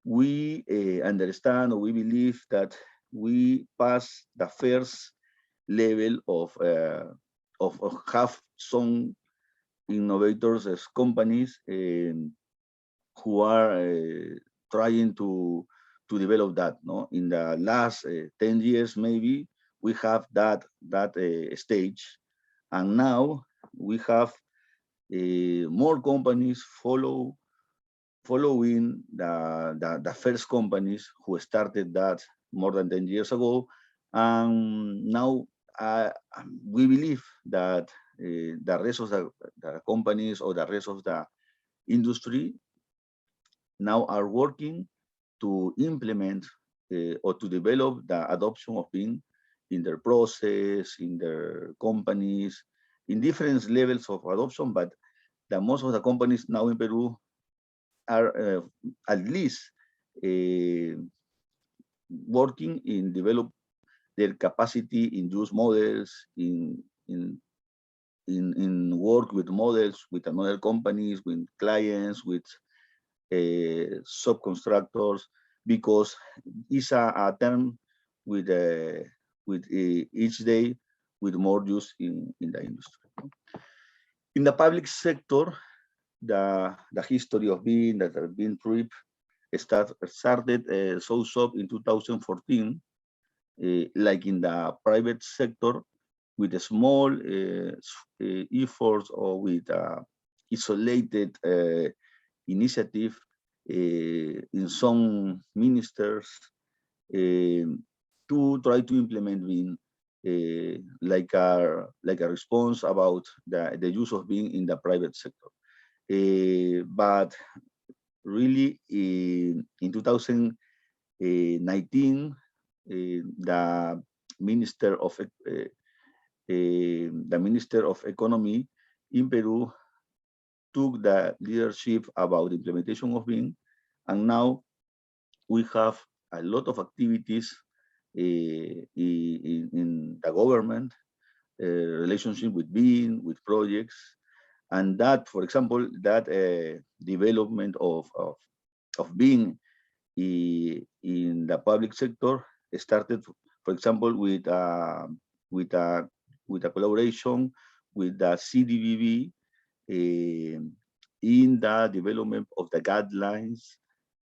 we understand, or we believe that we pass the first level of have some innovators as companies who are trying to develop that. No, in the last 10 years, maybe we have that stage, and now we have more companies following the first companies who started that more than 10 years ago. And now we believe that the rest of the companies or the rest of the industry now are working to implement or to develop the adoption of BIM in their process, in their companies, in different levels of adoption. But the most of the companies now in Peru are at least working in develop their capacity in use models, in work with models, with another companies, with clients, with subcontractors, because it's a term with each day with more use in the industry. In the public sector, the history of BIM, that BIM trip started shows up in 2014, like in the private sector, with a small efforts or with isolated initiative in some ministers to try to implement BIM, like a response about the use of BIM in the private sector. But really, in 2019, the Minister of Economy in Peru took the leadership about the implementation of BIM, and now we have a lot of activities in the government, relationship with BIM, with projects, and that, for example, that development of BIM in the public sector started, for example, with a collaboration with the CDBB in the development of the guidelines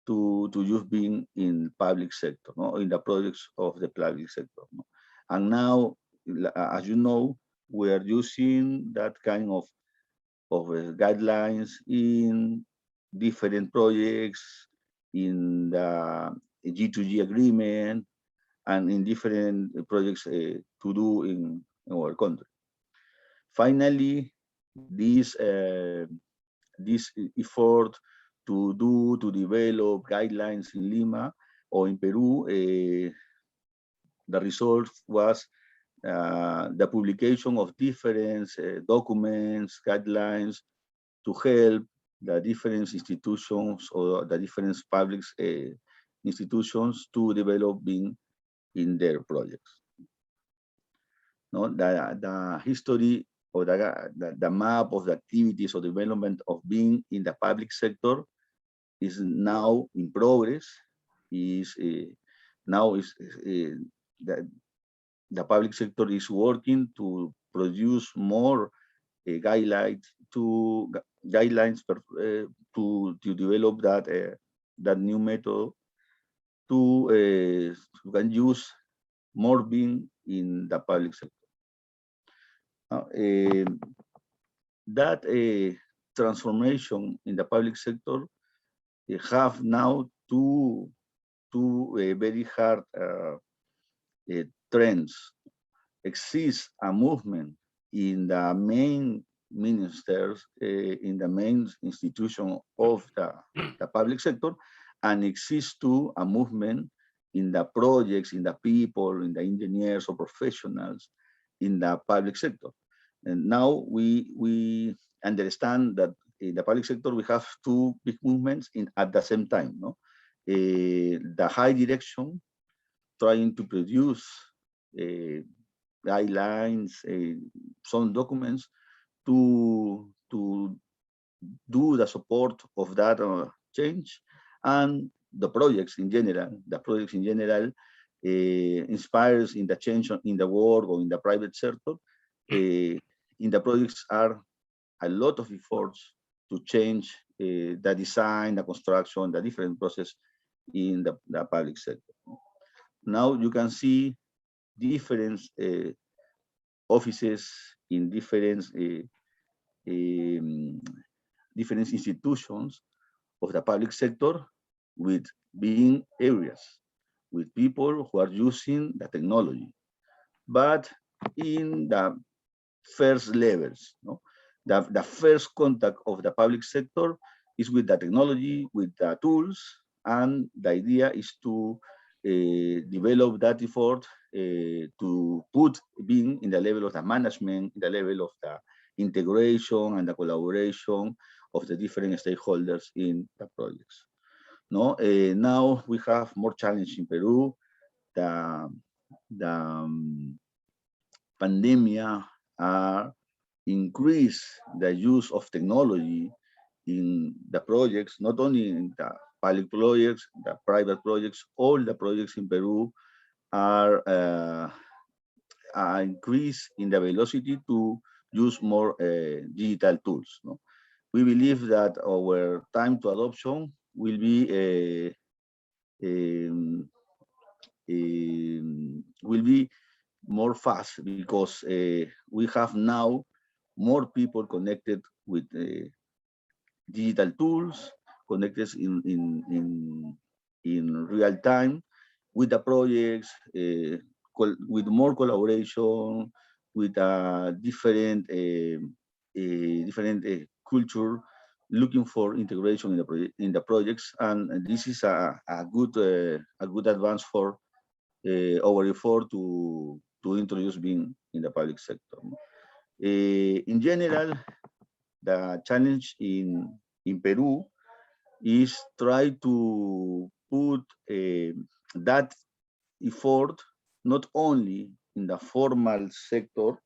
to use BIM in public sector, no? In the projects of the public sector. No? And now, as you know, we are using that kind of guidelines in different projects, in the G2G agreement, and in different projects to do in our country. Finally, this effort to develop guidelines in Lima or in Peru, the result was the publication of different documents, guidelines to help the different institutions or the different public institutions to develop BIM in their projects. No, the history or the map of the activities or development of BIM in the public sector is now in progress. The public sector is working to produce more guidelines to develop that new method to can use more BIM in the public sector. That transformation in the public sector have now two very hard trends. Exists a movement in the main ministers, in the main institution of the public sector, and exists too a movement in the projects, in the people, in the engineers or professionals in the public sector. And now we understand that in the public sector, we have two big movements at the same time. No? The high direction trying to produce guidelines, some documents to do the support of that change, and the projects in general. The projects in general inspires in the change in the work or in the private sector. In the projects are a lot of efforts to change the design, the construction, the different process in the public sector. Now you can see different offices in different different institutions of the public sector with BIM areas, with people who are using the technology, but in the first levels. No? The first contact of the public sector is with the technology, with the tools, and the idea is to develop that effort to put BIM in the level of the management, in the level of the integration and the collaboration of the different stakeholders in the projects. No, now we have more challenge in Peru. The pandemic increase the use of technology in the projects, not only in the public projects, the private projects. All the projects in Peru are increase in the velocity to use more digital tools. No? We believe that our time to adoption will be more fast, because we have now more people connected with digital tools, connected in real time with the projects, with more collaboration, with different culture, looking for integration in the projects, and this is a good advance for our effort to introduce BIM in the public sector. In general, the challenge in Peru is try to put that effort not only in the formal sector,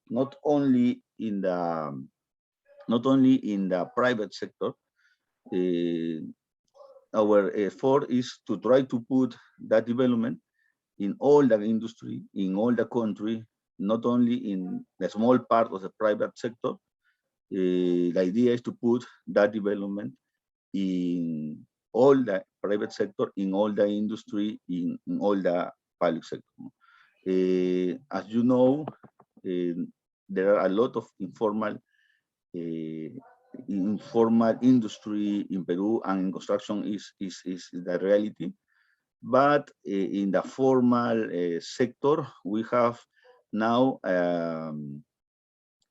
not only in the private sector. Our effort is to try to put that development in all the industry, in all the country, not only in the small part of the private sector. The idea is to put that development in all the private sector, in all the industry, in all the public sector. As you know, there are a lot of informal industry in Peru, and in construction is the reality. But in the formal sector, we have now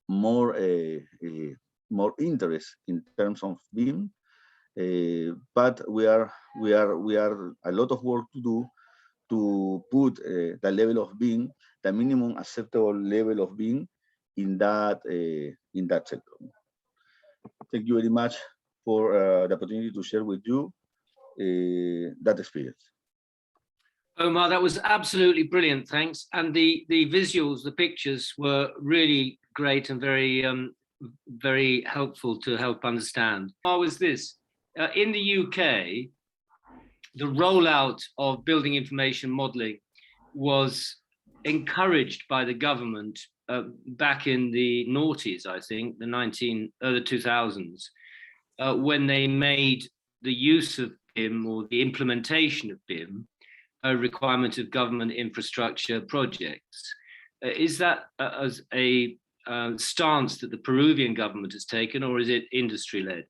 more interest in terms of BIM, but we are a lot of work to do to put the level of BIM, the minimum acceptable level of BIM in that sector. Thank you very much for the opportunity to share with you that experience. Omar, that was absolutely brilliant, thanks. And the visuals, the pictures were really great and very, very helpful to help understand. How was this? In the UK, the rollout of building information modeling was encouraged by the government back in the noughties, I think, the 2000s, when they made the use of BIM or the implementation of BIM a requirement of government infrastructure projects. Is that as a stance that the Peruvian government has taken, or is it industry-led?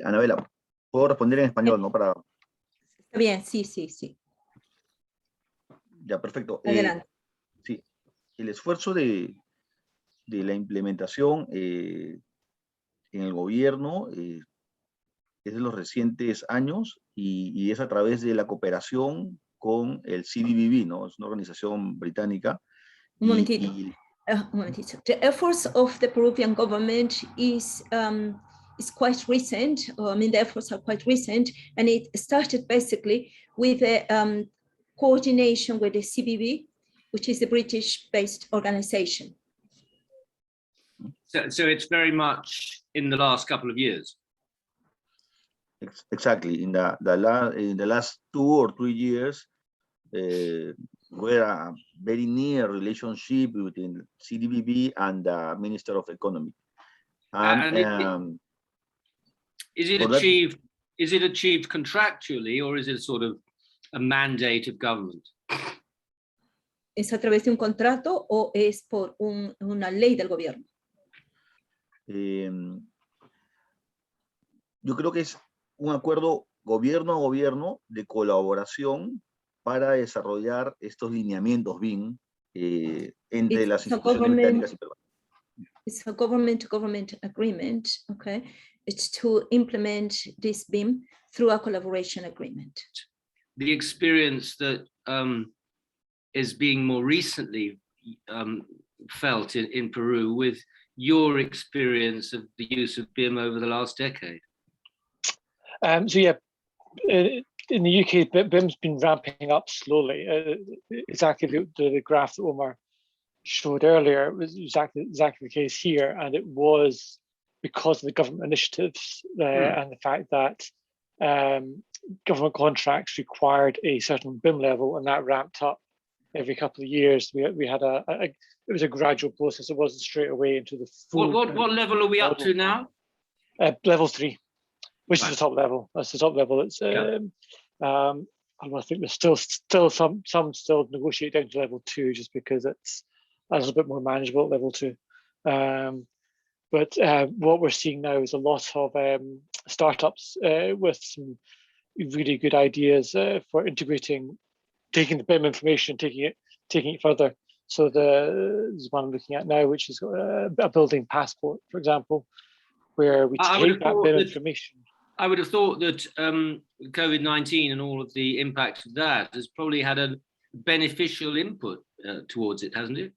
Annabella, puedo responder en español, ¿no? Para... Está bien, sí. Ya, perfecto. Adelante. Sí, el esfuerzo de la implementación en el gobierno es de los recientes años y es a través de la cooperación con el CDBB, ¿no? Es una organización británica. Un momentito. Un momentito. The efforts of the Peruvian government is quite recent. I mean, the efforts are quite recent, and it started basically with a coordination with the CBB, which is a British-based organization. So it's very much in the last couple of years. Exactly. In the last 2 or 3 years, were a very near relationship between CDBB and the Minister of Economy. Is it achieved contractually, or is it sort of a mandate of government? ¿Es a través de un contrato o es por una ley del gobierno? Yo creo que es un acuerdo gobierno a gobierno de colaboración para desarrollar estos lineamientos BIM entre las instituciones británicas y peruanas. It's a government-to-government agreement, okay? It's to implement this BIM through a collaboration agreement. The experience that is being more recently felt in Peru with your experience of the use of BIM over the last decade? So yeah, in the UK, BIM's been ramping up slowly. Exactly the graph that Omar showed earlier was exactly the case here, and it was because of the government initiatives and the fact that government contracts required a certain BIM level, and that ramped up every couple of years. We had it was a gradual process. It wasn't straight away into the full. What level are we up to now? Level 3, which Right. is the top level. That's the top level. It's I think there's still some still negotiate down to level 2 just because it's a little bit more manageable at level 2. But what we're seeing now is a lot of startups with some really good ideas for integrating, taking the BIM information, taking it further. So there's one I'm looking at now, which is a building passport, for example, where we take that BIM information. I would have thought that COVID-19 and all of the impact of that has probably had a beneficial input towards it, hasn't it?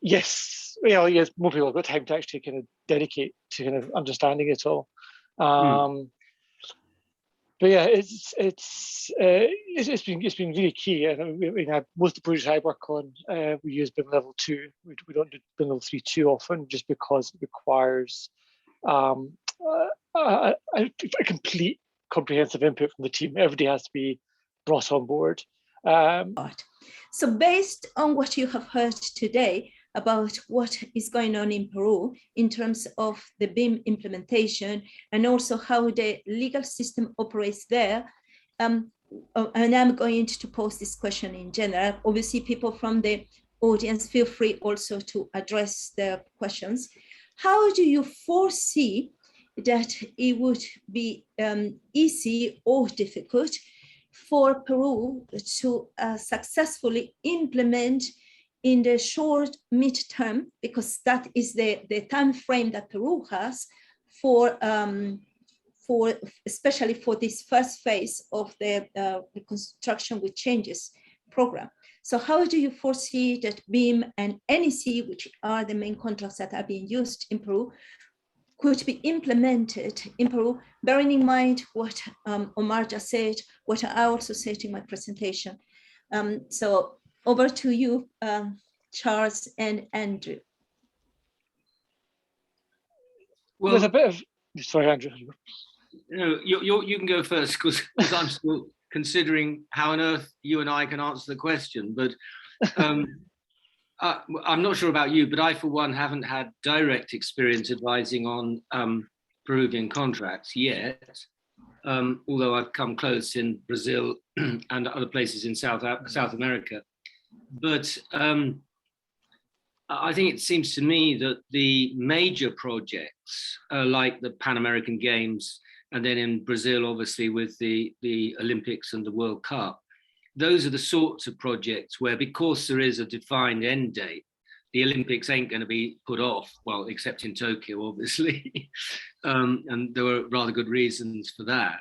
Yes, yes. More people have got time to actually kind of dedicate to kind of understanding it all. But yeah, it's been really key. And we have most of the projects I work on, we use BIM level 2. We don't do BIM level 3 too often, just because it requires a complete comprehensive input from the team. Everybody has to be brought on board. So based on what you have heard today about what is going on in Peru in terms of the BIM implementation and also how the legal system operates there, and I'm going to pose this question in general. Obviously, people from the audience, feel free also to address the questions. How do you foresee that it would be easy or difficult for Peru to successfully implement in the short midterm, because that is the time frame that Peru has for especially for this first phase of the reconstruction with changes program. So how do you foresee that BIM and NEC, which are the main contracts that are being used in Peru, could be implemented in Peru, bearing in mind what Omar just said, what I also said in my presentation? So over to you, Charles and Andrew. Well, there's a bit of, sorry, Andrew. No, you can go first, because I'm still considering how on earth you and I can answer the question. But I'm not sure about you, but I, for one, haven't had direct experience advising on Peruvian contracts yet, although I've come close in Brazil and other places in South America. But I think it seems to me that the major projects, like the Pan American Games, and then in Brazil, obviously, with the Olympics and the World Cup, those are the sorts of projects where, because there is a defined end date, the Olympics ain't going to be put off, well, except in Tokyo, obviously. And there were rather good reasons for that.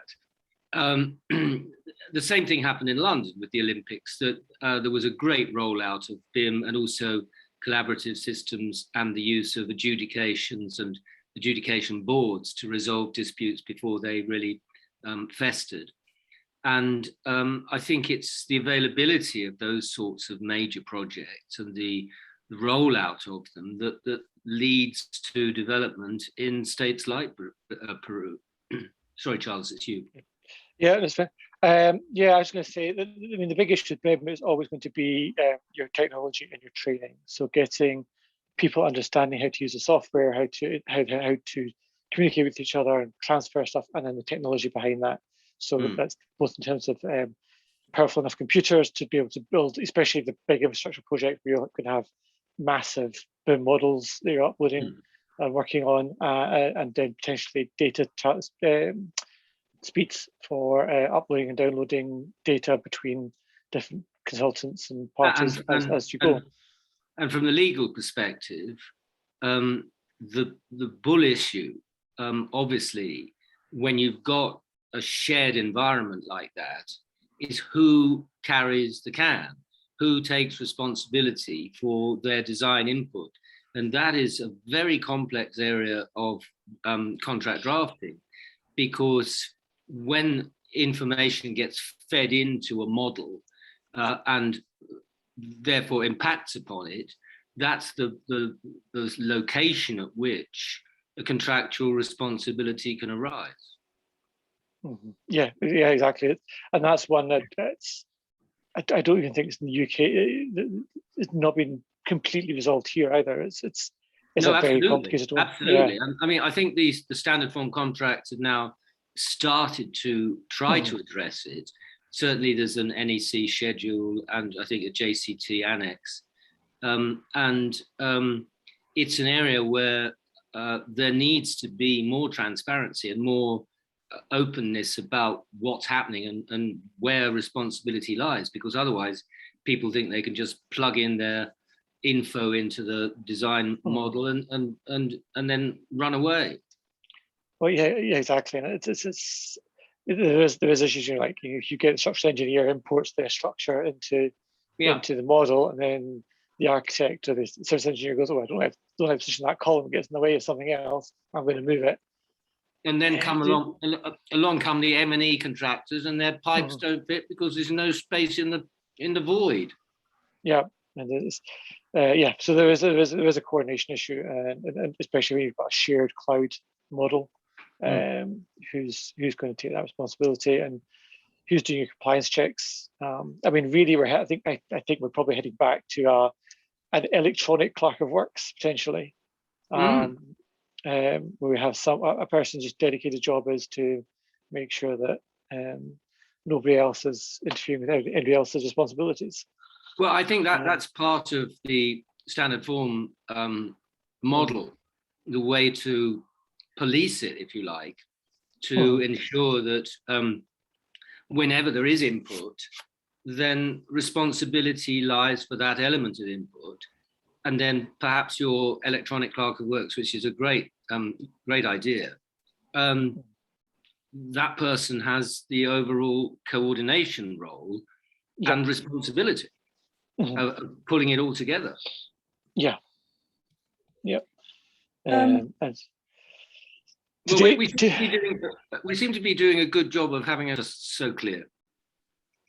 The same thing happened in London with the Olympics, that there was a great rollout of BIM and also collaborative systems and the use of adjudications and adjudication boards to resolve disputes before they really festered. And I think it's the availability of those sorts of major projects and the rollout of them that leads to development in states like Peru. Sorry, Charles, it's you. Yeah, that's fair. Yeah, I was going to say that, I mean, the big issue with BIM is always going to be your technology and your training. So getting people understanding how to use the software, how to communicate with each other and transfer stuff, and then the technology behind that. So that's both in terms of powerful enough computers to be able to build, especially the big infrastructure project where you're going to have massive BIM models that you're uploading and working on, and then potentially data speeds for uploading and downloading data between different consultants and parties as you go. And from the legal perspective, the bull issue, obviously, when you've got a shared environment like that, is who carries the can, who takes responsibility for their design input. And that is a very complex area of contract drafting, because when information gets fed into a model and therefore impacts upon it, that's the location at which a contractual responsibility can arise. Mm-hmm. Yeah, exactly. And that's one that's, I don't even think it's in the UK. It's not been completely resolved here either. It's no, a very complicated one. Absolutely. Yeah. I mean, I think the standard form contracts have now started to try to address it. Certainly there's an NEC schedule and I think a JCT annex. It's an area where there needs to be more transparency and more openness about what's happening and where responsibility lies, because otherwise people think they can just plug in their info into the design model and then run away. Well, yeah, exactly. And there is issues, you know, like if you get the structural engineer imports their structure into the model, and then the architect or the service engineer goes, "Oh, I don't have to position that column, gets in the way of something else. I'm going to move it." And then along come the M&E contractors, and their pipes don't fit because there's no space in the void. Yeah, and there's so there is a coordination issue, and especially when you've got a shared cloud model. Who's going to take that responsibility and who's doing your compliance checks? I mean, really, I think we're probably heading back to an electronic clerk of works potentially, where we have a person's just dedicated job is to make sure that nobody else is interfering with anybody else's responsibilities. Well, I think that's part of the standard form model, the way to police it, if you like, to ensure that whenever there is input, then responsibility lies for that element of input. And then perhaps your electronic clerk of works, which is a great idea, that person has the overall coordination role and responsibility of pulling it all together. Yeah. Yep. We seem to be doing a good job of having it just so clear.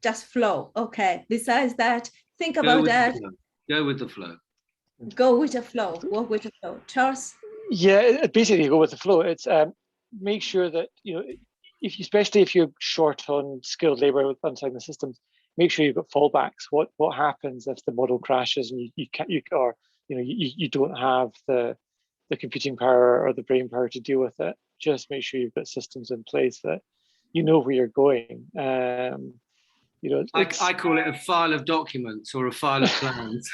Just flow. Okay. Besides that, think about that. Go with the flow. Go with the flow. Walk with the flow. Charles? Yeah, basically go with the flow. It's make sure that, you know, especially if you're short on skilled labor inside the systems, make sure you've got fallbacks. What happens if the model crashes and you don't have the computing power or the brain power to deal with it? Just make sure you've got systems in place that you know where you're going. I call it a file of documents or a file of plans.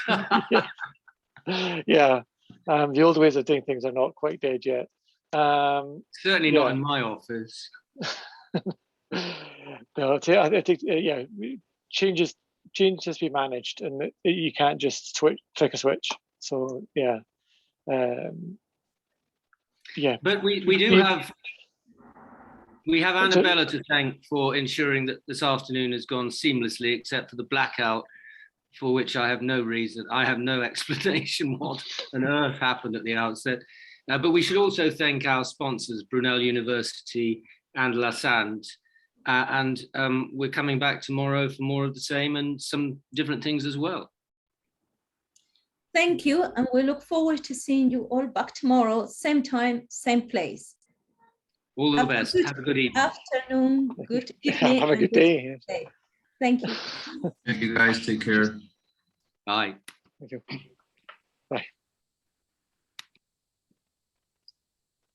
Yeah. The old ways of doing things are not quite dead yet. Certainly not in my office. No, I think changes to be managed, and you can't just flick a switch. So yeah, yeah. But we do have. We have Annabella to thank for ensuring that this afternoon has gone seamlessly, except for the blackout, for which I have no reason. I have no explanation what on earth happened at the outset. But we should also thank our sponsors, Brunel University and Lausanne. And we're coming back tomorrow for more of the same and some different things as well. Thank you. And we look forward to seeing you all back tomorrow, same time, same place. All the best. Have a good evening. Afternoon, good evening. Have a good day. Thank you. Thank you guys. Take care. Bye. Thank you. Bye.